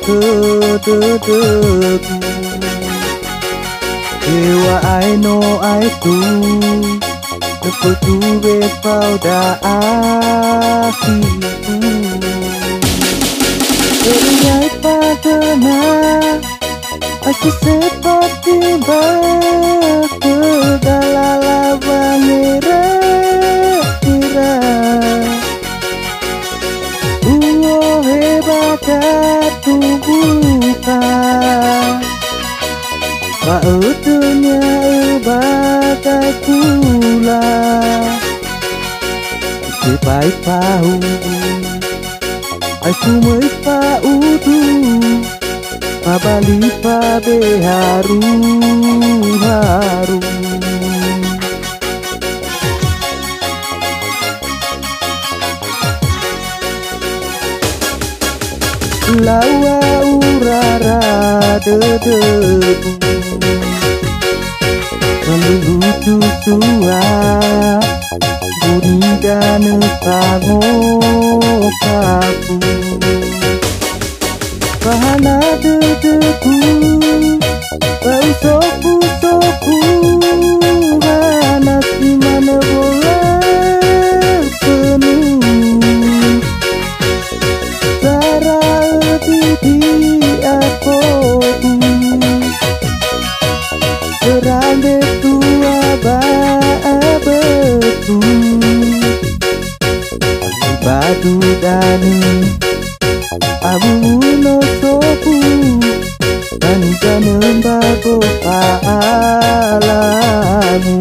berkedek-kedekmu. Dewa I know I do lepas tu pada hatiku. Teringat pagana aku seperti berkedala bangira-gira. Hebat tubuhkan Bautnya bagai pula Sebaik tahu Aku mới paudu Pabali pabe haru-haru. Lawa urara dedeku Melucu tua Bunyi dan sango kapu Bahana dedeku Bau sopu-sopu Ganas di mana boleh penuh Aku Serande tua betu Badu dani Abu no sopu Dani janem bago alamu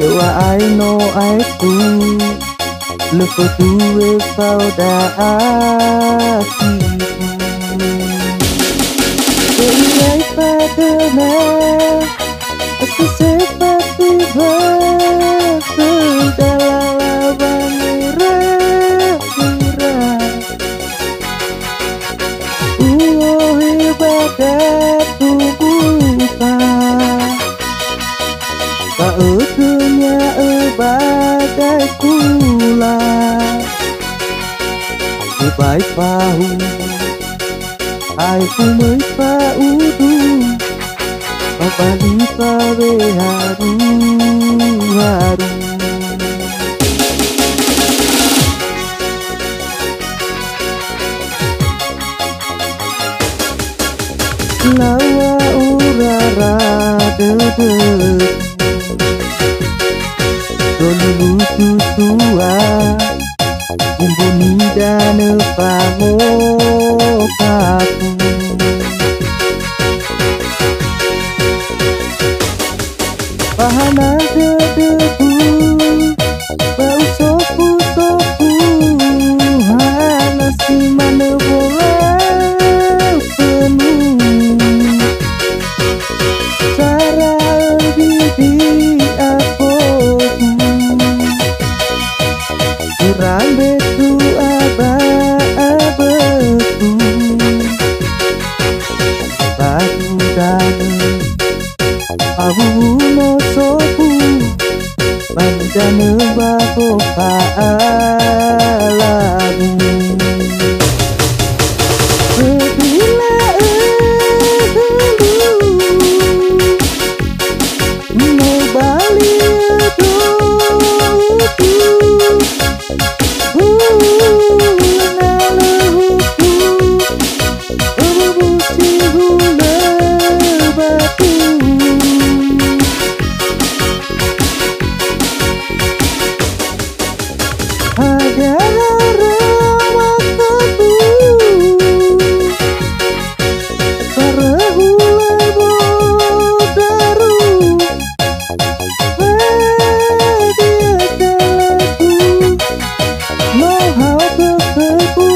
Dewa I know I do lepas dua pada hatiku. Teringat pagana aku seperti berkedala bangira-gira. Hebat tubuhkan Bautnya bagai pula Sebaik tahu Aku mới paudu Pabali pabe haru-haru. Dolu tua Kumpuni dan pangokaku Pahana dedeku Bau sopu-sopu Hana si mana bola penuh Cara bibi apoku Kurang betu aba-abetu Batu dan abu no sopu Panjane bako paalamu Bila no bali doku Nalehuku Bubusi hula batu Ada rawataku Parahula bodaru Bahagia kalaku Mohau kesepu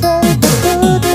bokemu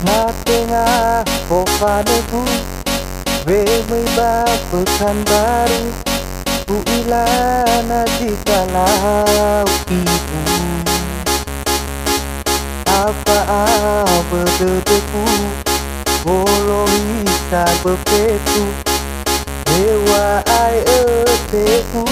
na tengah padaku we ba pekan baru ku ilana jikalau ibu apa berdedeku bolo bisa bepetu dewa ai eteku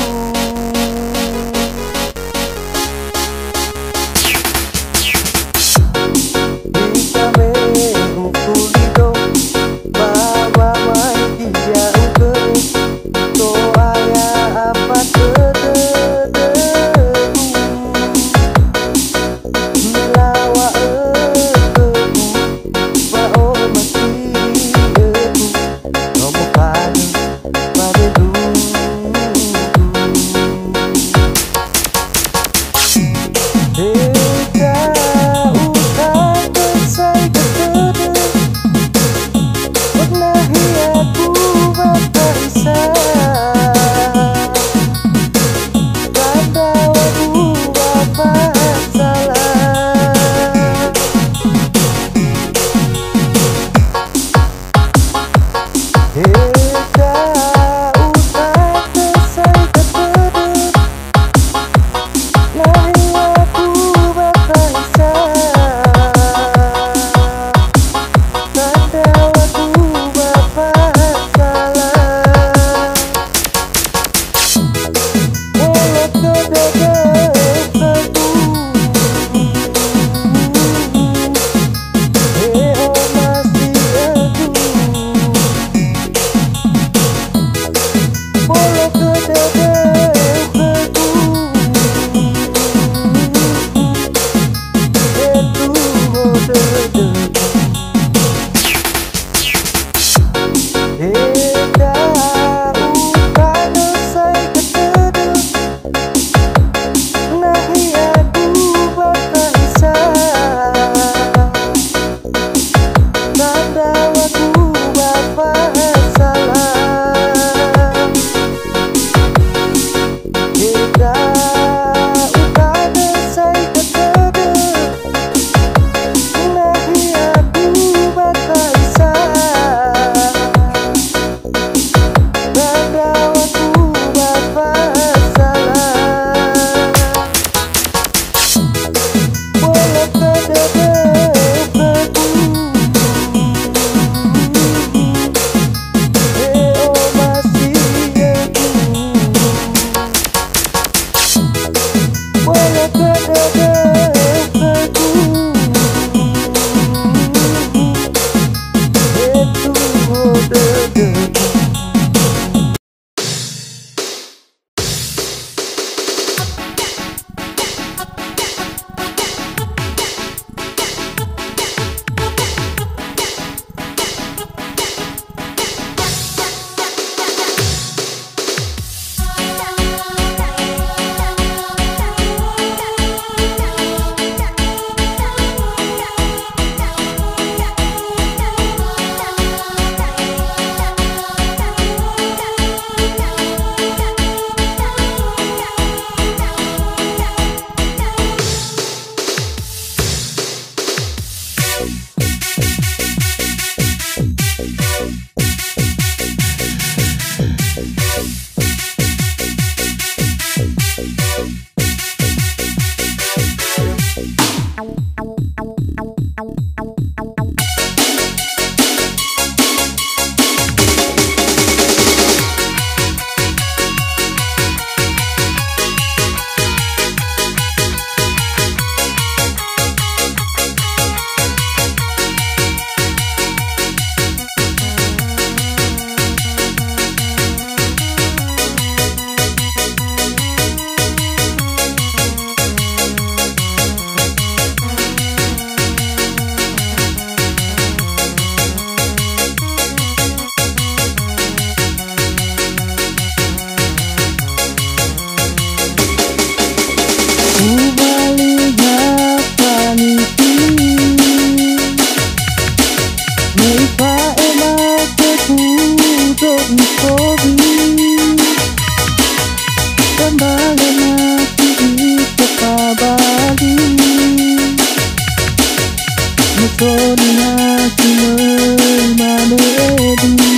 Sonia simei manedi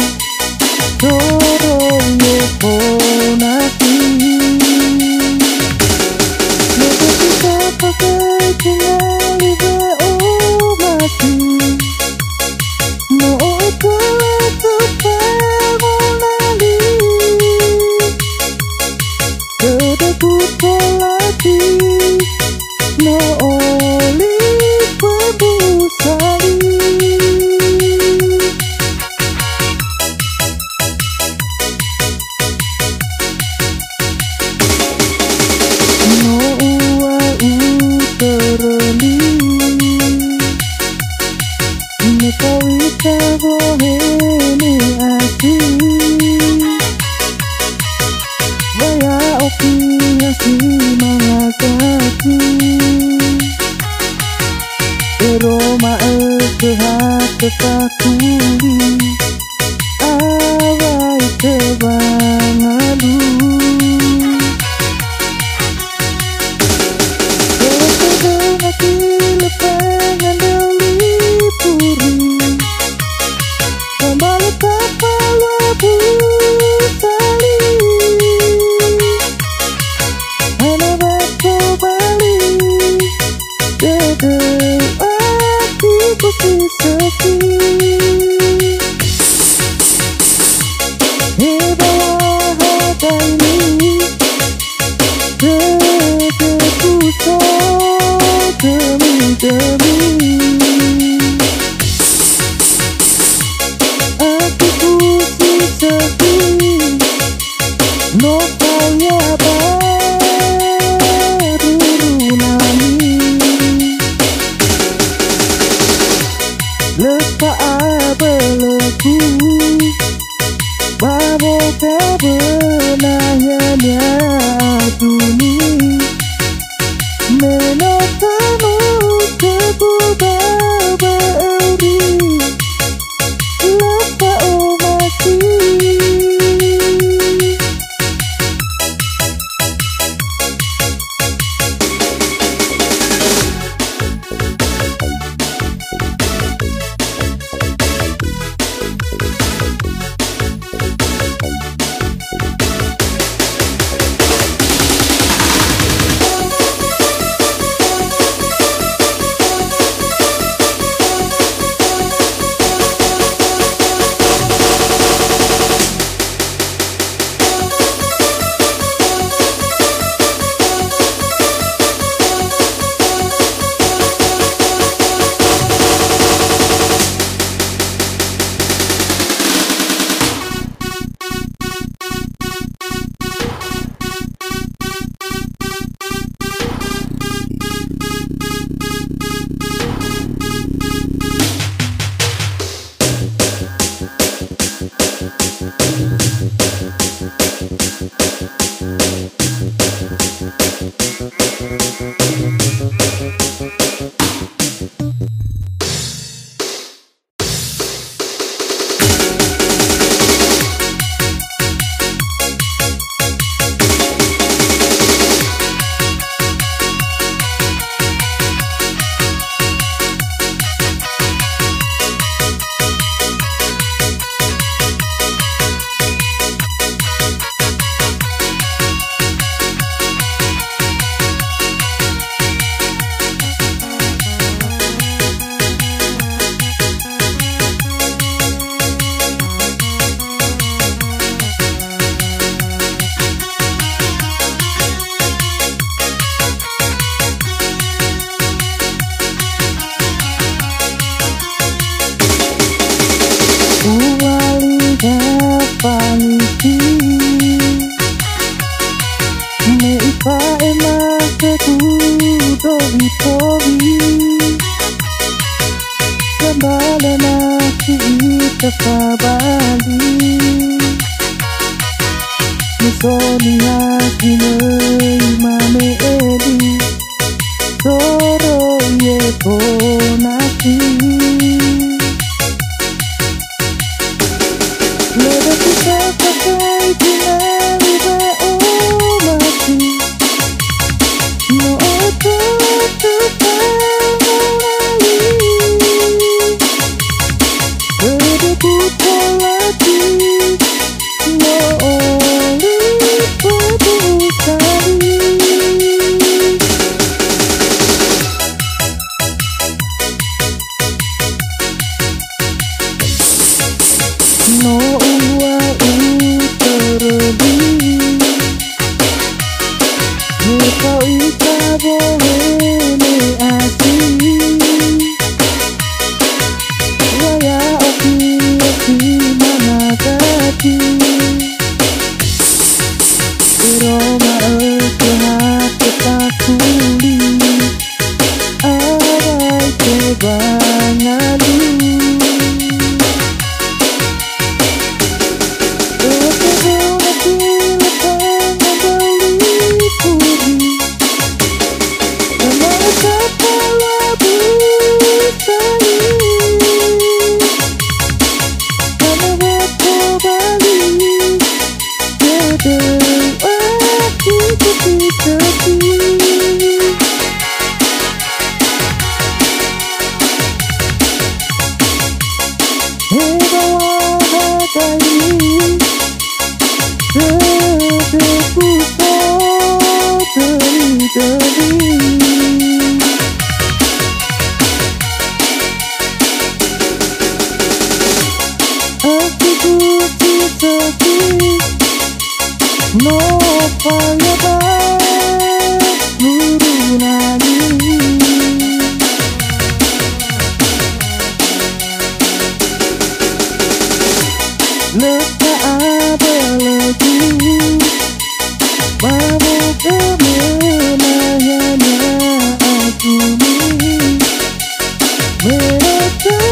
Doro ye ponati Lebe kita pakai tinggal libe o mati No oto tu pengunali Kedeku polati No oli pebusali No ua utereli Ne kawita boheni asi Waya oki asi mangakaki Roma kehat kekakuli awai kebangalu Kesedengaki lepengan deli puri Kembali kepala busali Hana bako bali Dede Kusi sepi Di bawah harga ini Dedeku so demi-demi Aku kusi sepi No kaya baru nani Lepa abeleku Babo kebenahnya nyatuni Menotanu kebu baba euri Lepa omasi paniki Meipa emak ketudo hipobi Sambale nasi itepa bali Misonia kinei mame edi Toro ye konasi Lebe kita pakai dinari ba'o mati No oto tu pengali sepi no payah guru lagi leka abeleku bamu kemenangannya aku ini mereka